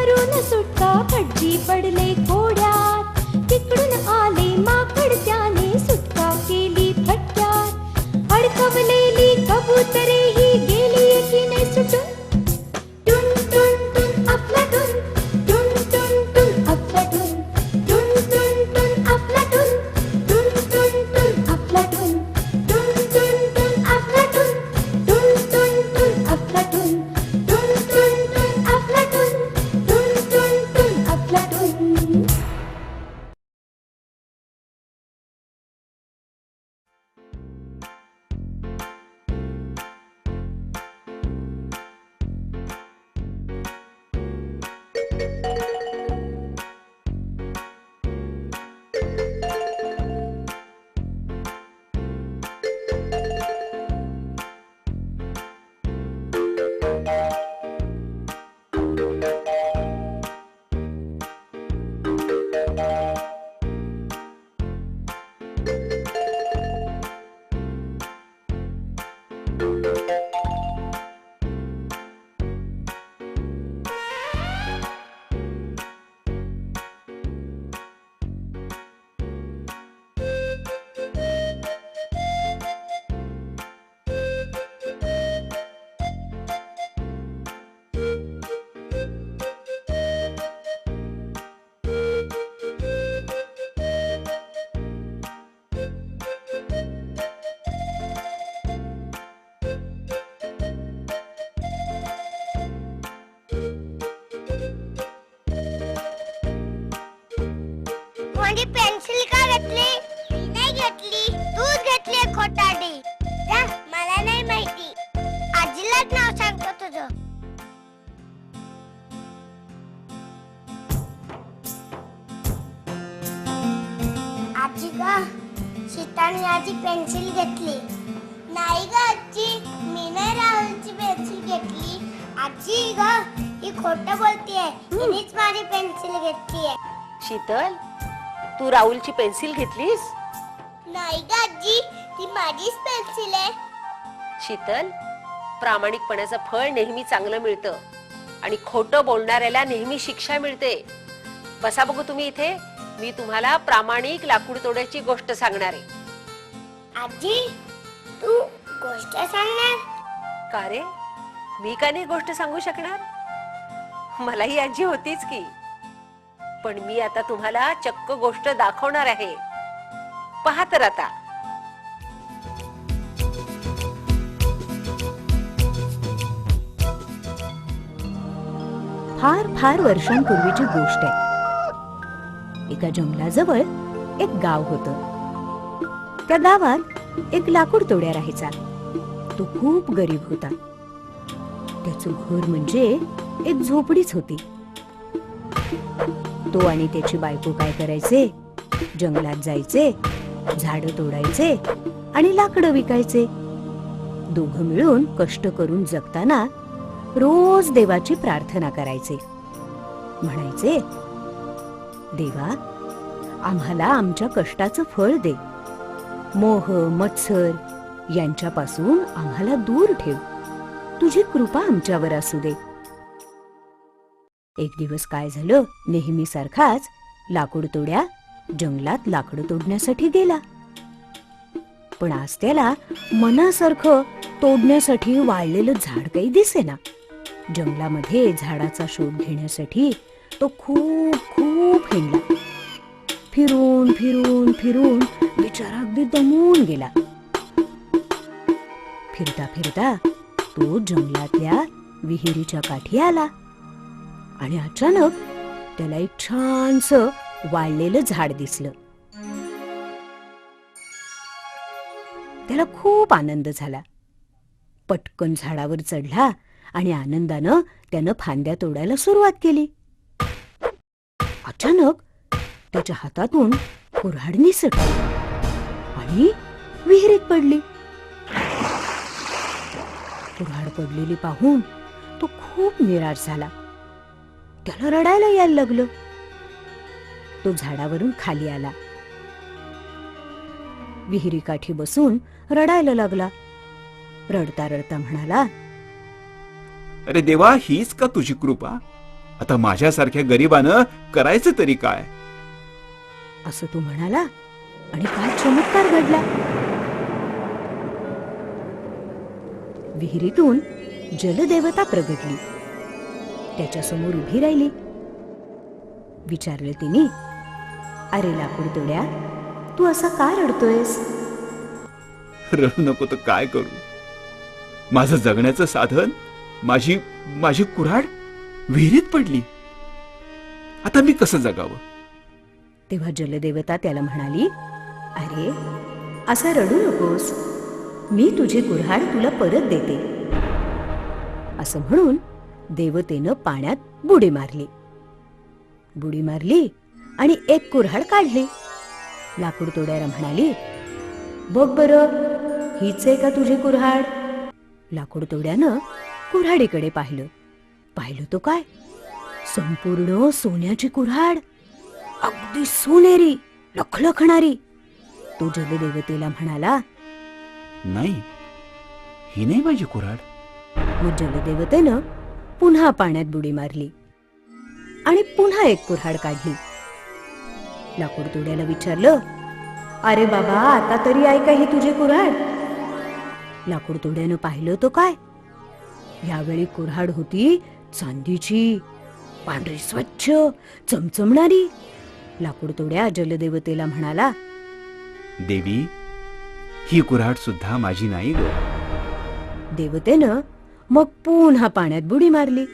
मारून सुटका भटजी पडले घोड्यात. तिकडून आले माकड त्याने सुटका केली फटक्यात. अडकवलेली कबुतरे ही गेली एकीने सुटून. टुन टुन टुन अफलाटून, टुन टुन टुन अफलाटून, टुन टुन टुन अफलाटून, टुन टुन टुन अफलाटून, टुन टुन टुन अफलाटून, टुन टुन टुन अफलाटून, टुन टुन टुन अफलाटून, टुन टुन टुन अफलाटून. माझी पेन्सिल का घेतली? मी नाही घेतली, तूच घेतली खोटाडी. जा, मला नाही माहिती. आजीलाच नाव सांगतो तुझं. आजी ग, सीताने आजी पेन्सिल घेतली. नाही ग आजी, मी नाही राहुलची पेन्सिल घेतली. आजी ग, ही खोटं बोलतीये. हिनेच माझी पेन्सिल घेतलीये. शीतल, तू राहुलची पेन्सिल घेतलीस? नाही ग आजी, ती माझीच पेन्सिल आहे. शीतल, प्रामाणिकपणाचं फळ नेहमी चांगलं मिळतं आणि खोटं बोलणाऱ्याला नेहमी शिक्षा मिळते. बसा बघू तुम्ही इथे, मी तुम्हाला प्रामाणिक लाकूड तोड्याची गोष्ट सांगणार आहे. आजी, तू गोष्ट सांगणार? का रे, मी का नाही गोष्ट सांगू शकणार? मलाही आजी होतीच की. पण मी आता तुम्हाला चक्क गोष्ट दाखवणार आहे. पहा तर आता. फार फार वर्षांपूर्वीची गोष्ट आहे. एका जंगलाजवळ एक गाव होतं. त्या गावात एक लाकूड तोड्या राहायचा. तो खूप गरीब होता. त्याचं घर म्हणजे एक झोपडीच होती. तो आणि त्याची बायको काय करायचे, जंगलात जायचे, झाडं तोडायचे आणि लाकडं विकायचे. दोघं मिळून कष्ट करून जगताना रोज देवाची प्रार्थना करायचे. म्हणायचे, देवा, आम्हाला आमच्या कष्टाचं फळ दे. मोह मत्सर यांच्यापासून आम्हाला दूर ठेव. तुझी कृपा आमच्यावर असू दे. एक दिवस काय झालं, नेहमीसारखाच लाकूड तोड्या जंगलात लाकडं तोडण्यासाठी गेला. पण आज त्याला मनासारखं तोडण्यासाठी वाळलेलं झाड काही दिसेना. जंगलामध्ये झाडाचा शोध घेण्यासाठी तो खूप खूप हिंडला. फिरून फिरून फिरून बिचारा अगदी दमून गेला. फिरता फिरता तो जंगलातल्या विहिरीच्या काठी आला आणि अचानक त्याला एक छानसं वाळलेलं झाड दिसलं. त्याला खूप आनंद झाला. पटकन झाडावर चढला आणि आनंदानं त्यानं फांद्या तोडायला सुरुवात केली. अचानक त्याच्या हातातून कुऱ्हाड निसटली आणि विहिरीत पडली. कुऱ्हाड पडलेली पाहून तो खूप निराश झाला. त्याला रडायला यायला लागलं. तो झाडावरून खाली आला. विहिरीकाठी बसून रडायला लागला. रडता रडता म्हणाला, अरे देवा, हीच का तुझी कृपा? आता माझ्यासारख्या गरिबानं करायचं तरी काय? असं तो म्हणाला आणि काय चमत्कार घडला. विहिरीतून जलदेवता प्रगटली. त्याच्या समोर उभी राहिली. विचारलं तिने, अरे लाकूड तोड्या, तू असा का रडतोयस? रडू नको तर काय करू? माझं जगण्याचं साधन, माझी माझी कुऱ्हाड विहिरीत पडली. आता मी कसं जगावं? तेव्हा जलदेवता त्याला म्हणाली, अरे असं रडू नकोस, मी तुझी कुऱ्हाड तुला परत देते. असं म्हणून देवतेनं पाण्यात बुडी मारली. बुडी मारली आणि एक कुऱ्हाड काढली. लाकूड तोड्याला म्हणाली, बघ बरं, हीच आहे का तुझी कुऱ्हाड? लाकूड तोड्यानं कुऱ्हाडीकडे पाहिलं. पाहिलं तो काय, संपूर्ण सोन्याची कुऱ्हाड, अगदी सोनेरी, लखलखणारी. तो जलदेवतेला म्हणाला, नाही, ही नाही माझी कुऱ्हाड. मग जलदेवतेनं पुन्हा पाण्यात बुडी मारली आणि पुन्हा एक कुऱ्हाड काढली. लाकूड तोड्याला विचारलं, अरे बाबा, आता तरी आहे का ही तुझी कुऱ्हाड? लाकूड तोड्यानं पाहिलं तो काय, यावेळी कुऱ्हाड होती चांदीची, पांढरी, स्वच्छ, चमचमणारी. लाकूड तोड्या जलदेवतेला म्हणाला, देवी, ही कुऱ्हाड सुद्धा माझी नाही ग. देवतेनं मग पुन्हा पाण्यात बुडी मारली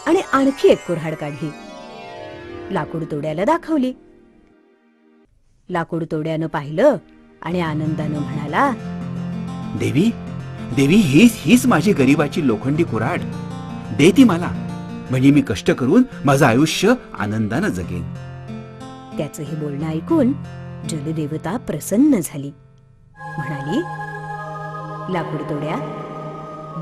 आणि आणखी एक कुऱ्हाड काढली. लाकूड तोड्याला दाखवली. लाकूड तोड्यानं पाहिलं आणि आनंदानं म्हणाला, देवी, देवी, हीच माझी गरिबाची लोखंडी कुऱ्हाड. दे ती मला, म्हणजे मी कष्ट करून माझं आयुष्य आनंदानं जगेन. त्याचं हे बोलणं ऐकून जलदेवता प्रसन्न झाली. म्हणाली, लाकूड तोड्या,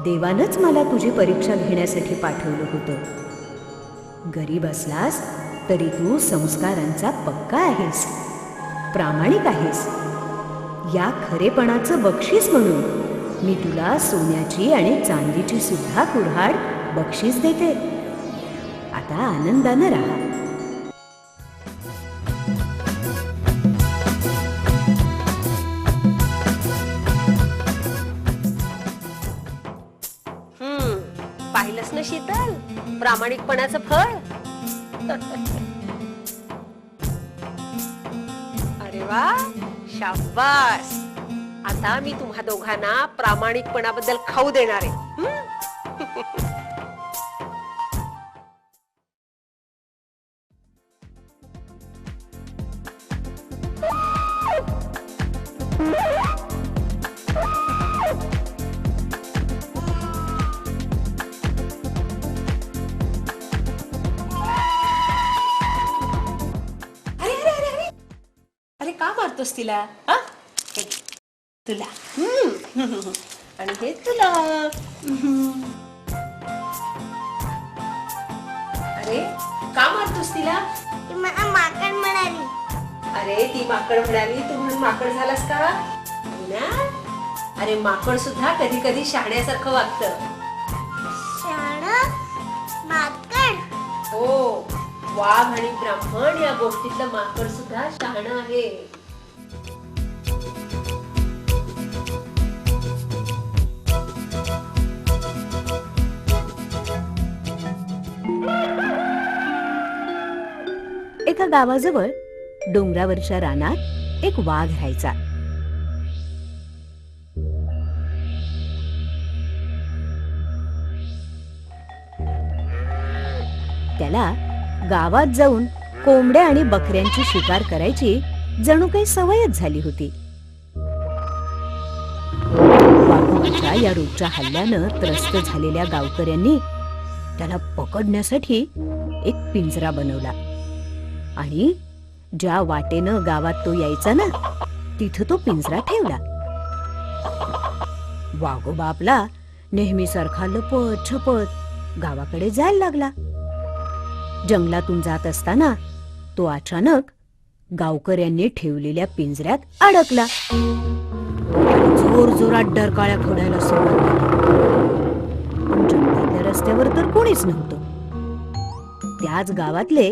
देवानच मला तुझी परीक्षा घेण्यासाठी पाठवलं होतं. गरीब असलास तरी तू संस्कारांचा पक्का आहेस, प्रामाणिक आहेस. या खरेपणाचं बक्षीस म्हणून मी तुला सोन्याची आणि चांदीची सुद्धा कुऱ्हाड बक्षीस देते. आता आनंदानं राहा. पाहिलंस ना शीतल, प्रामाणिकपणाचं फळ. अरे वा, शाबास. आता मी तुम्हा दोघांना प्रामाणिकपणाबद्दल खाऊ देणार आहे. अरे का मारतोस तिला? हा? हे तुला आणि हे तुला. अरे का मारतोस तिला? ती मला माकड म्हणाली. अरे ती माकड म्हणाली, तू म्हणून माकड झालास का? हो ना? अरे माकड सुद्धा कधी कधी शहाण्यासारखं वागतं. शाणं? माकड? हो, वाघ आणि ब्राह्मण या गोष्टीतलं माकड सुद्धा शहाणं आहे. एका गावाजवळ डोंगरावरच्या रानात एक वाघ राहायचा. त्याला गावात जाऊन कोंबड्या आणि बकऱ्यांची शिकार करायची जणू काही सवयच झाली होती. वाघोबाच्या या रोजच्या हल्ल्यानं त्रस्त झालेल्या गावकऱ्यांनी त्याला पकडण्यासाठी एक पिंजरा बनवला आणि ज्या वाटेनं गावात तो यायचा ना, तिथं तो पिंजरा ठेवला. वाघोबा आपला नेहमीसारखा लपत छपत गावाकडे जायला लागला. जंगलातून जात असताना तो अचानक गावकऱ्यांनी ठेवलेल्या पिंजऱ्यात अडकला. जोर जोरात डरकाळ्या फोडायला सुरुवात झाली. पण जंगलातल्या रस्त्यावर तर कोणीच नव्हतं. त्याच गावातले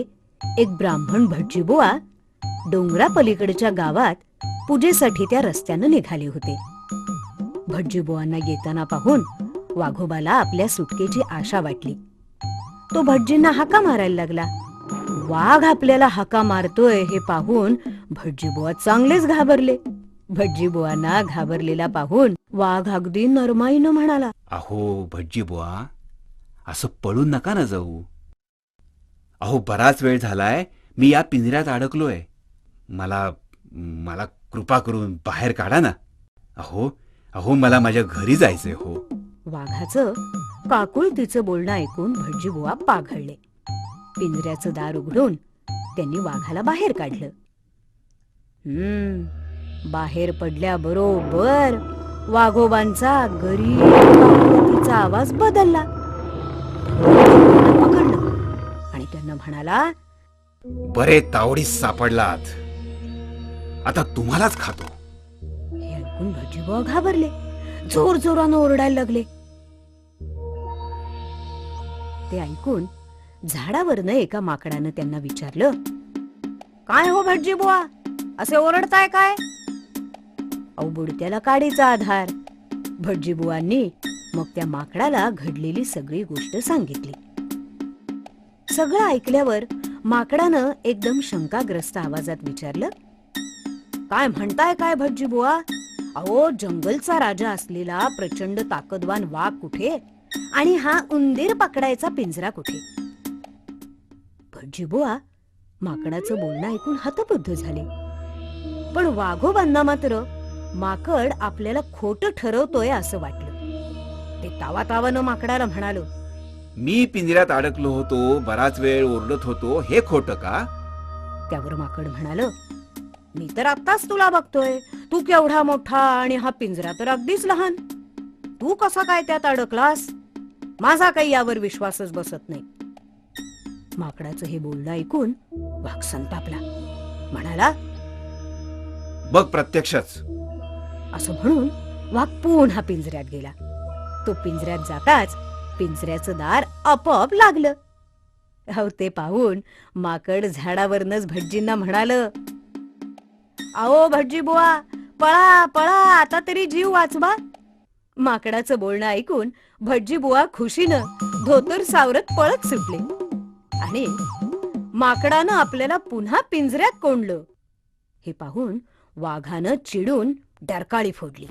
एक ब्राह्मण भटजीबुवा डोंगरापलीकडच्या गावात पूजेसाठी त्या रस्त्यानं निघाले होते. भटजीबुवांना येताना पाहून वाघोबाला आपल्या सुटकेची आशा वाटली. तो भटजींना हाका मारायला लागला. वाघ आपल्याला हाका मारतोय हे पाहून भटजीबुवा चांगलेच घाबरले. भटजीबुवांना घाबरलेला पाहून वाघ अगदी नरमाईनं म्हणाला, अहो भटजी बुवा, असं पळून नका ना जाऊ. अहो बराच वेळ झालाय मी या पिंजऱ्यात अडकलोय. मला मला कृपा करून बाहेर काढा ना. अहो अहो मला माझ्या घरी जायचंय हो. वाघाचं काकुळतीचं बोलणं ऐकून भटजीबुवा पाघळले. पिंजऱ्याचं दार उघडून त्यांनी वाघाला बाहेर काढलं. बाहेर पडल्याबरोबर वाघोबांचा गरीब काकुळतीचा आवाज बदलला. पकडलं आणि त्यांना म्हणाला, बरे तावडीस सापडलात, आता तुम्हालाच खातो. हे ऐकून भटजीबुवा घाबरले. जोर जोरानं ओरडायला लागले. ते ऐकून झाडावरनं एका माकडानं त्यांना विचारलं, काय हो भटजीबुवा, असे ओरडताय काय? अहो बुडत्याला काडीचा आधार. भटजीबुवांनी मग त्या माकडाला घडलेली सगळी गोष्ट सांगितली. सगळं ऐकल्यावर माकडानं एकदम शंकाग्रस्त आवाजात विचारलं, काय म्हणताय काय भटजीबुवा? अहो जंगलचा राजा असलेला प्रचंड ताकदवान वाघ कुठे आणि हा उंदीर पकडायचा पिंजरा कुठे? भटजीबुवा माकडाचं बोलणं ऐकून हतबुद्ध झाले. पण वाघोबांना मात्र माकड आपल्याला खोटं ठरवतोय असं वाटलं. ते तावातावानं माकडाला म्हणालो, मी पिंजऱ्यात अडकलो होतो, बराच वेळ ओरडत होतो, हे खोटं का? त्यावर माकड म्हणाल, मी तर आत्ताच तुला बघतोय. तू केवढा मोठा आणि हा पिंजरा तर अगदीच लहान. तू कसा काय त्यात अडकलास? माझा काही यावर विश्वासच बसत नाही. माकडाचं हे बोलणं ऐकून वाघ संतापला. म्हणाला, बघ प्रत्यक्षच. असं म्हणून वाघ पुन्हा पिंजऱ्यात गेला. तो पिंजऱ्यात जाताच पिंजऱ्याचं दार आपोआप लागलं. अहो ते पाहून माकड झाडावरनच भटजींना म्हणाल, अहो भटजीबुवा, पळा पळा, आता तरी जीव वाचवा. माकडाचं बोलणं ऐकून भटजीबुवा खुशीनं धोतर सावरत पळत सुटले आणि माकडानं आपल्याला पुन्हा पिंजऱ्यात कोंडलं. हे पाहून वाघानं चिडून डरकाळी फोडली.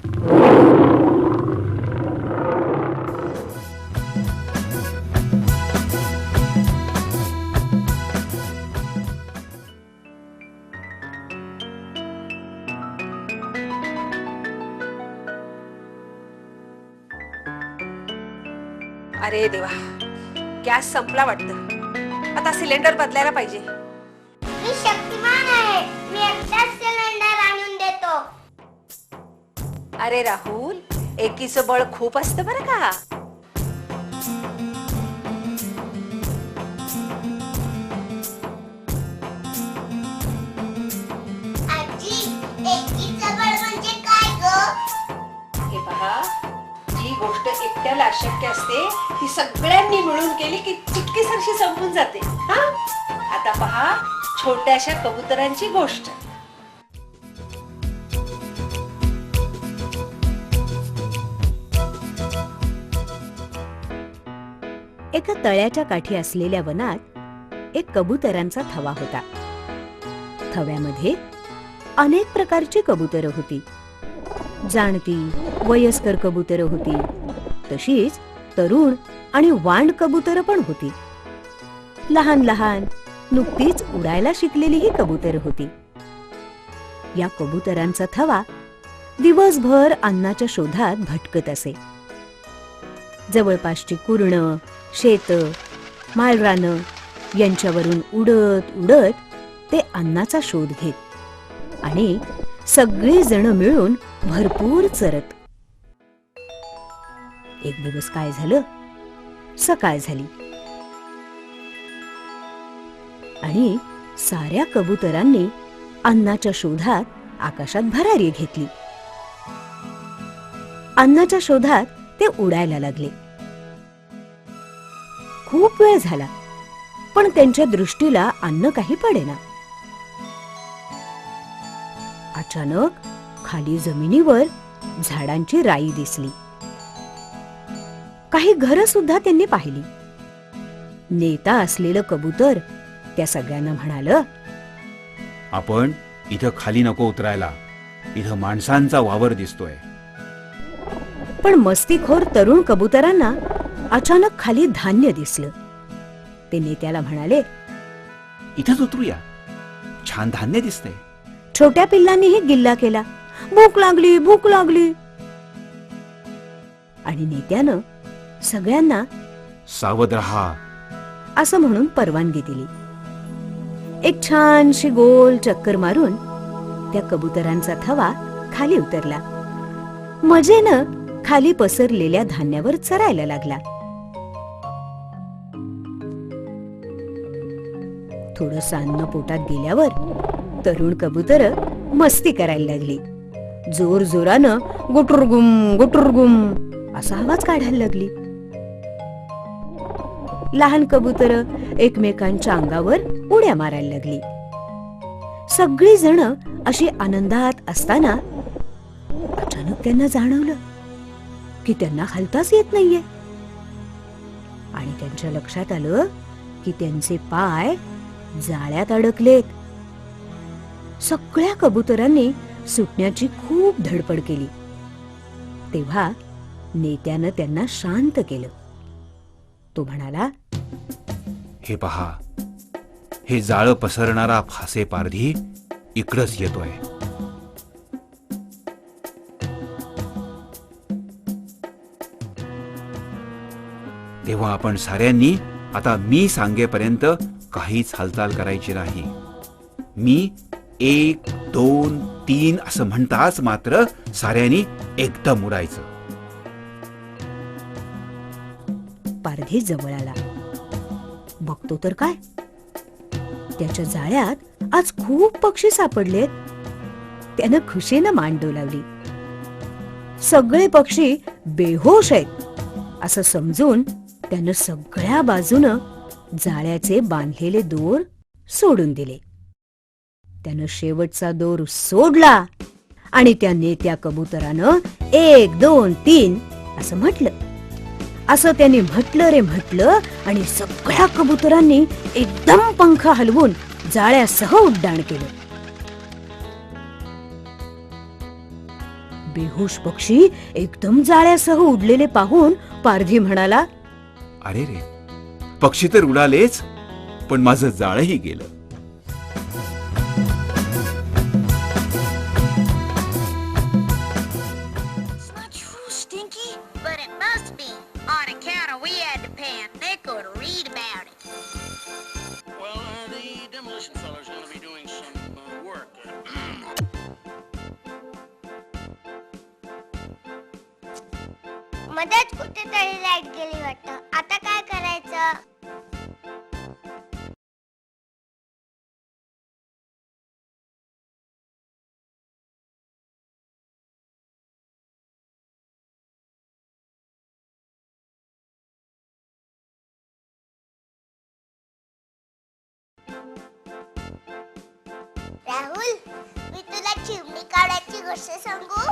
अरे देवा, गॅस संपला वाटतं. आता सिलेंडर बदलायला पाहिजे. मी शक्तिमान आहे, मी एकटाच सिलेंडर आणून देतो. अरे राहुल, एकीचं बळ खूप असतं बरं का. आजी, एकीचं बळ म्हणजे काय ग? हे पहा, जी गोष्ट एकट्याला अशक्य असते ती सगळ्यांनी मिळून केली की चुटकीसरशी संपून जाते. हा, आता पहा छोट्याशा कबुतरांची गोष्ट. एका तळ्याच्या काठी असलेल्या वनात एक कबुतरांचा थवा होता. थव्यामध्ये अनेक प्रकारची कबुतरं होती. जाणती वयस्कर कबुतरं होती, तशीच तरुण आणि वांड कबुतरं पण होती. लहान लहान नुकतीच उडायला शिकलेली ही कबुतरं होती. या कबुतरांचा थवा दिवसभर अन्नाच्या शोधात भटकत असे. जवळपासची कुरणं, शेत, माळरानं यांच्यावरून उडत उडत ते अन्नाचा शोध घेत आणि सगळी जण मिळून भरपूर चरत. एक दिवस काय झालं, सकाळ झाली आणि साऱ्या कबुतरांनी अन्नाच्या शोधात आकाशात भरारी घेतली. अन्नाच्या शोधात ते उडायला लागले. खूप वेळ झाला पण त्यांच्या दृष्टीला अन्न काही पडेना. अचानक खाली जमिनीवर झाडांची राई दिसली. काही घरं सुद्धा त्यांनी पाहिली. नेता असलेलं कबूतर त्या सगळ्यांना म्हणालं, आपण इथं खाली नको उतरायला. इथं माणसांचा वावर दिसतोय. पण मस्तीखोर तरुण कबुतरांना अचानक खाली धान्य दिसलं. ते नेत्याला म्हणाले, इथंच उतरूया. छान धान्य दिसतंय. छोट्या पिल्लांनीही गिल्ला केला, भूक लागली, भूक लागली. आणि नेत्यानं सगळ्यांना सावध रहा असं म्हणून परवानगी दिली. एक छानशी गोल चक्कर मारून त्या कबुतरांचा थवा खाली उतरला. मजेनं खाली पसरलेल्या धान्यावर चरायला लागला. थोडं अन्न पोटात गेल्यावर तरुण कबूतर मस्ती करायला लागली. जोर जोरानं गुटुरगुम गुटुरगुम असा आवाज काढायला लागली. लहान कबूतर एकमेकांच्या अंगावर उड्या मारायला लागली. सगळी जण अशी आनंदात असताना अचानक त्यांना जाणवलं की त्यांना हलताच येत नाहीये. आणि त्यांच्या लक्षात आलं की त्यांचे पाय जाळ्यात अडकलेत. सगळ्या कबुतरांनी सुटण्याची खूप धडपड केली. तेव्हा नेत्यानं त्यांना शांत केलं. तो म्हणाला, हे पहा, हे जाळं पसरणारा फासे पारधी इकडंच येतोय. तेव्हा आपण साऱ्यांनी आता मी सांगेपर्यंत काहीच हालचाल करायची नाही. मी 1, 2, 3 असं म्हणताच मात्र साऱ्यांनी एकदम उडायचं. पारधी जवळ आला. बघतो तर काय, त्याच्या जाळ्यात आज खूप पक्षी सापडलेत. त्यानं खुशीनं मान डोलावली. सगळे पक्षी बेहोश आहेत असं समजून त्यानं सगळ्या बाजूनं जाळ्याचे बांधलेले दोर सोडून दिले. त्यानं शेवटचा दोर सोडला आणि त्या नेत्या कबुतरानं 1, 2, 3 असं म्हटलं. असं त्यांनी म्हटलं रे म्हटलं आणि सगळ्या कबुतरांनी एकदम पंख हलवून जाळ्यासह उड्डाण केलं. बेहोश पक्षी एकदम जाळ्यासह उडलेले पाहून पारधी म्हणाला, अरे रे, पक्षी तर उडालेच, पण माझं जाळही गेलं. It's not true, Stinky. But it must be. On account of we had to pay a nickel to read about it. Well, the demolition feller's gonna be doing some work. मध्येच कुठेतरी लाईट गेली वाटतं. आता काय करायचं? राहुल, मी तुला चिमणी काढायची गोष्ट सांगू?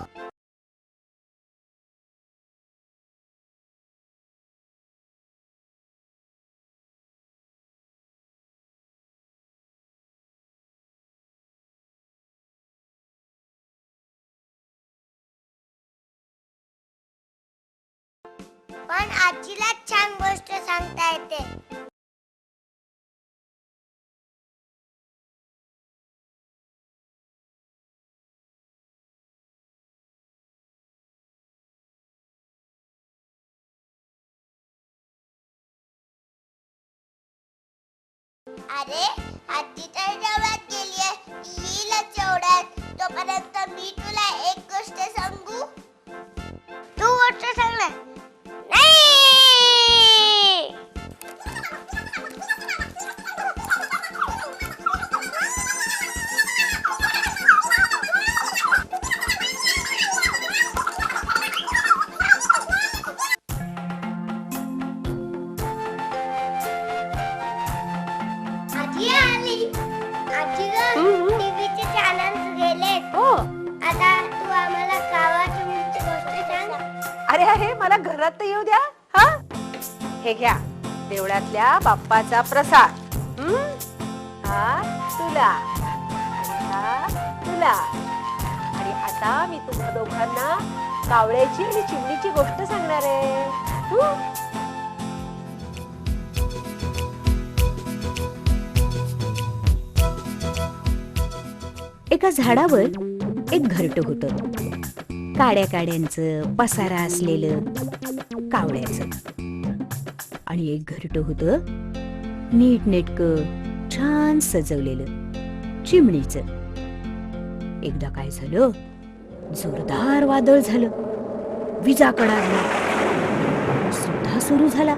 पण आजीला छान गोष्ट सांगता येते. अरे, आजी तर जेवढ्यात गेलीये, येईलच जेवढ्यात. तोपर्यंत मी तुला एक गोष्ट सांगू? तू गोष्ट सांग ना. नाही. अरे अरे मला घरात तर येऊ द्या. हा हे घ्या देवळातल्या बाप्पाचा प्रसाद. हा तुला, हा तुला. आणि आता मी तुम्हा दोघांना कावळ्याची आणि चिमणीची गोष्ट सांगणार आहे. एका झाडावर एक घरटं होतं. काड्या काड्यांचं पसारा असलेलं कावळ्याचं. आणि एक घरटं होतं नीटनेटकं छान सजवलेलं चिमणीचं. एकदा काय झालं, जोरदार वादळ झालं. विजा कडाडल्या, सुद्धा सुरू झाला.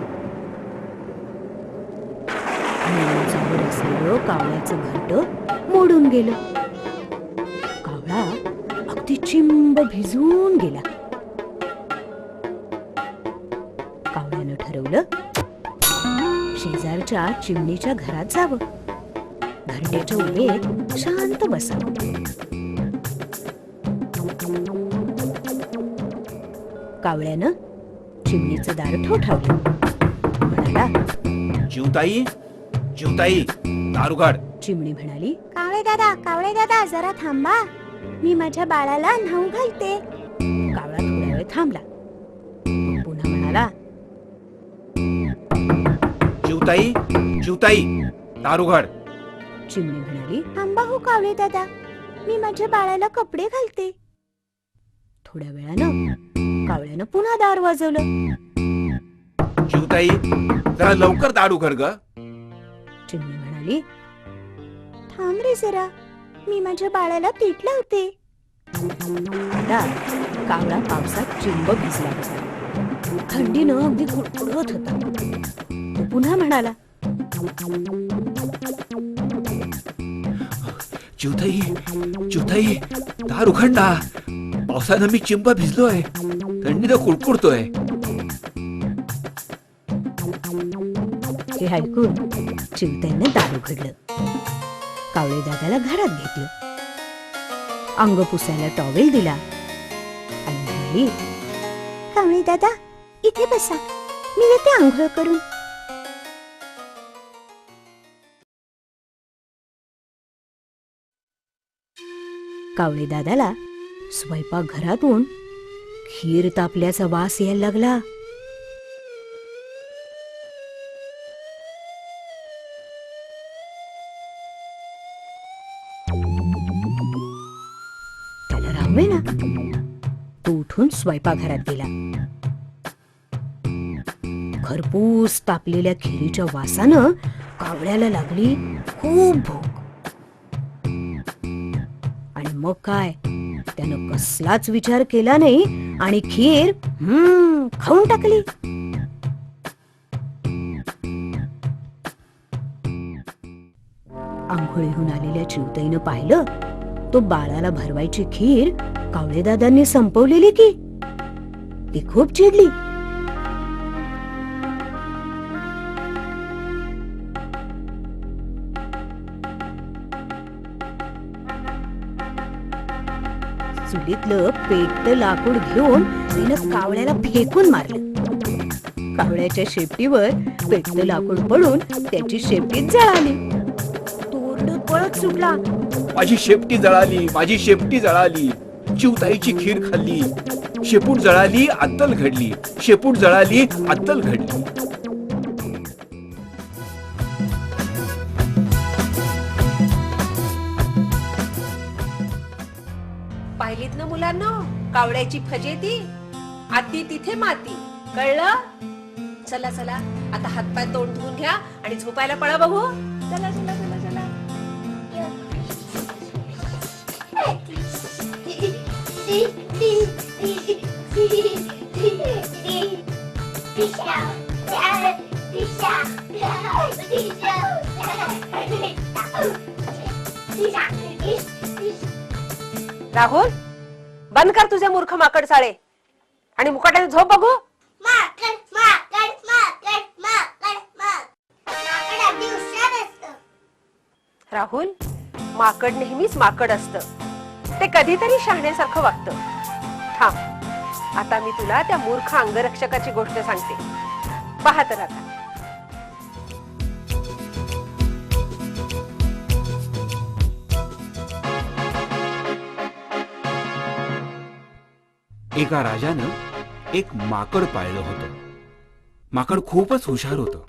आणि उंचावर असलेलं कावळ्याचं घरटं मोडून गेलं. कावळा अगदी चिंब भिजून गेला. कावळ्यानं ठरवलं शेजारच्या चिमणीच्या घरात जावं, घरट्याच्या उभेत शांत बसावं. कावळ्यानं चिमणीचं दार ठोठावलं. म्हणाला, जीवताई, जीवताई, दार उघड. चिमणी म्हणाली, कावळे दादा जरा थांबा, मी माझ्या बाळाला न्हाऊ घालते. कावळा थोडा वेळ थांबला. पुन्हा म्हणाला, जीवताई, जीवताई, दार उघड. चिमणी म्हणाली, थांबा हो कावळे दादा, मी माझ्या बाळाला कपडे घालते. थोड्या वेळानं कावळ्यानं पुन्हा दार वाजवलं. जीवताई, जरा लवकर दार उघड ग. चिमणी म्हणाली, थांब रे जरा, मी माझ्या बाळाला पीठ लावते. आता कावळा पावसात चिंब भिजला होता. थंडीनं अगदी कुडकुडत होता. तो पुन्हा म्हणाला, जीवताई, जीवताई, दार उघड ना. पावसानं मी चिंब भिजलोय, थंडीनं कुडकुडतोय. हे ऐकून चिमट्यानं दार उघडलं. कावळे दादाला घरात घेतलं. अंग पुसायला टॉवेल दिला आणि म्हणाली, कावळे दादा इथे बसा, मी येते आंघोळ करून. कावळे दादाला स्वयंपाक घरातून खीर तापल्याचा वास यायला लागला. त्याला रामवे ना. तो उठून स्वयंपाकघरात गेला. खरपूस तापलेल्या खिरीच्या वासानं कावळ्याला लागली खूप भूक. आणि मग काय, त्यानं कसलाच विचार केला नाही आणि खीर खाऊन टाकली. आंघोळीहून आलेल्या चिवताईनं पाहिलं, तो बाळाला भरवायची खीर कावळे दादांनी संपवलेली की. ती खूप चिडली. चुलीतलं पेटतं लाकूड घेऊन तिनं कावळ्याला फेकून मारलं. कावळ्याच्या शेपटीवर पेटतं लाकूड पडून त्याची शेपटी जळाली. तो ओरडत पळत सुटला. माझी शेपटी जळाली, माझी शेपटी जळाली. चिवताईची खीर खाल्ली, शेपूट जळाली, अद्दल घडली. शेपूट जळाली, अद्दल घडली. पाहिलीत ना मुलांना, कावळ्याची फजेती. आती तिथे माती, कळलं? चला चला आता हातपाय तोंड धुवून घ्या आणि झोपायला पळा बघू. चला चला चला चला. राहुल, बंद कर तुझे मूर्ख माकड साळे आणि मुकाट्याने झोप बघू. माकड माकड माकड माकड माकड अगदी हुशार असतं. राहुल, माकड नेहमीच माकड असतं. ते कधीतरी शहाण्यासारखं वागतं. थांब, आता मी तुला त्या मूर्ख अंगरक्षकाची गोष्ट सांगते. पाहत राहा. एका राजानं एक माकड पाळलं होतं. माकड खूपच हुशार होतं.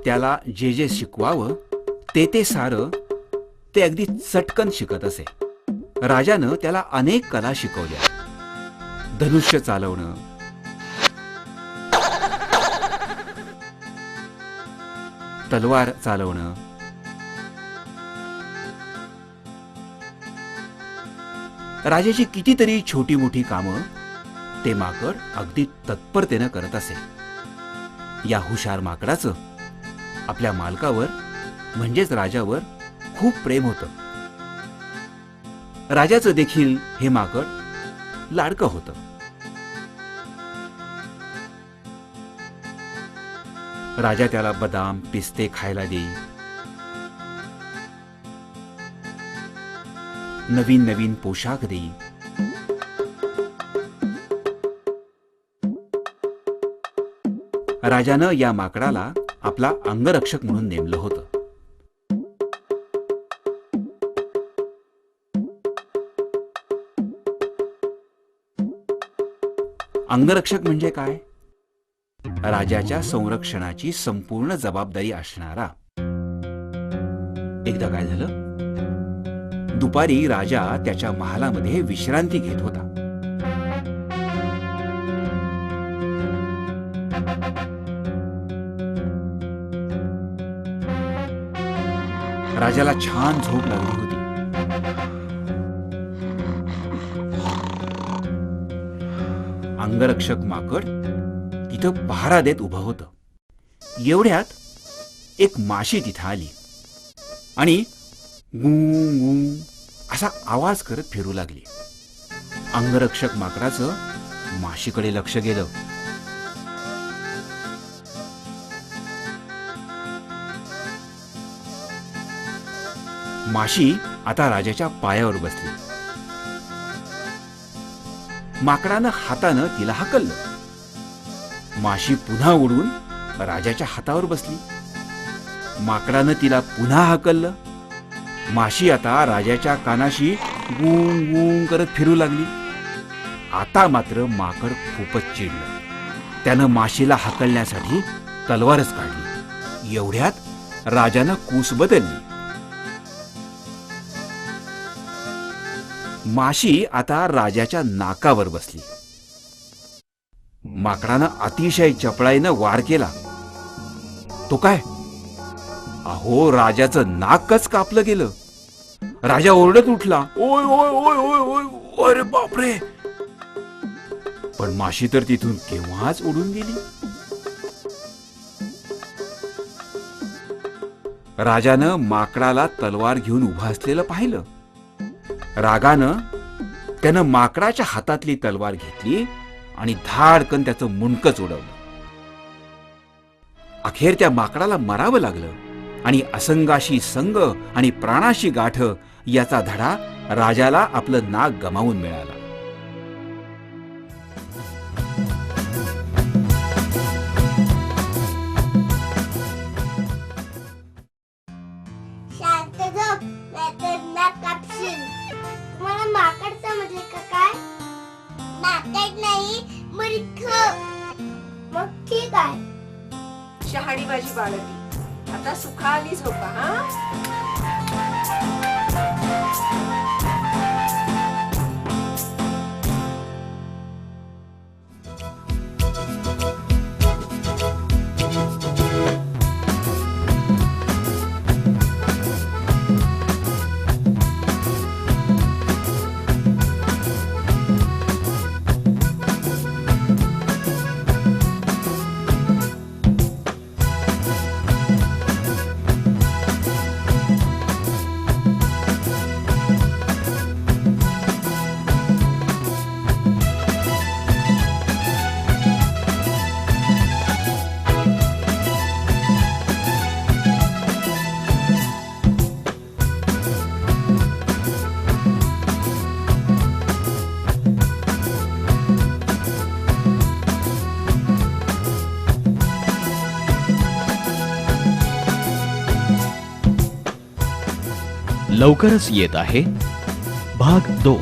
त्याला जे जे शिकवावं ते सारं ते अगदी चटकन शिकत असे. राजानं त्याला अनेक कला शिकवल्या. धनुष्य चालवणं, तलवार चालवणं, राजाची कितीतरी छोटी मोठी कामं ते माकड अगदी तत्परतेनं करत असे. या हुशार माकडाचं आपल्या मालकावर म्हणजेच राजावर खूप प्रेम होतं. राजाचं देखील हे माकड लाडकं होतं. राजा त्याला बदाम पिस्ते खायला देई. नवीन नवीन पोशाख देई. राजानं या माकडाला आपला अंगरक्षक म्हणून नेमलं होतं. अंगरक्षक म्हणजे काय? राजाच्या संरक्षणाची संपूर्ण जबाबदारी असणारा. एकदा काय झालं, दुपारी राजा त्याच्या महालामध्ये विश्रांती घेत होता. राजाला छान झोप लागली होती. अंगरक्षक माकड तिथं पहारा देत उभं होतं. एवढ्यात एक माशी तिथं आली आणि गू गू असा आवाज करत फिरू लागली. अंगरक्षक माकडाचं माशीकडे लक्ष गेलं. माशी आता राजाच्या पायावर बसली. माकडानं हातानं तिला हाकललं. माशी पुन्हा उडून राजाच्या हातावर बसली. माकडानं तिला पुन्हा हाकललं. माशी आता राजाच्या कानाशी गुंग गुंग करत फिरू लागली. आता मात्र माकड खूपच चिडलं. त्यानं माशीला हाकलण्यासाठी तलवारच काढली. एवढ्यात राजानं कूस बदलली. माशी आता राजाच्या नाकावर बसली. माकडानं अतिशय चपळाईनं वार केला. तो काय, अहो राजाचं नाकच कापलं गेलं. राजा ओरडत उठला, ओय ओय ओय ओय ओय, अरे बापरे. पण माशी तर तिथून केव्हाच उडून गेली. राजानं माकडाला तलवार घेऊन उभा असलेलं पाहिलं. रागानं त्यानं माकडाच्या हातातली तलवार घेतली आणि धाडकन त्याचं मुंडकच उडवलं. अखेर त्या माकडाला मरावं लागलं आणि असंगाशी संग आणि प्राणाशी गाठ याचा धडा राजाला आपलं नाक गमावून मिळाला. शांत झोप, नाहीतर नाक कापशील. तुम्हाला माकड समजले का काय? माकड नाही, मूर्ख. मग ठीक आहे. शहाणी माझी बाळगी, आता सुखाने झोपा. लवकरच येत आहे भाग 2.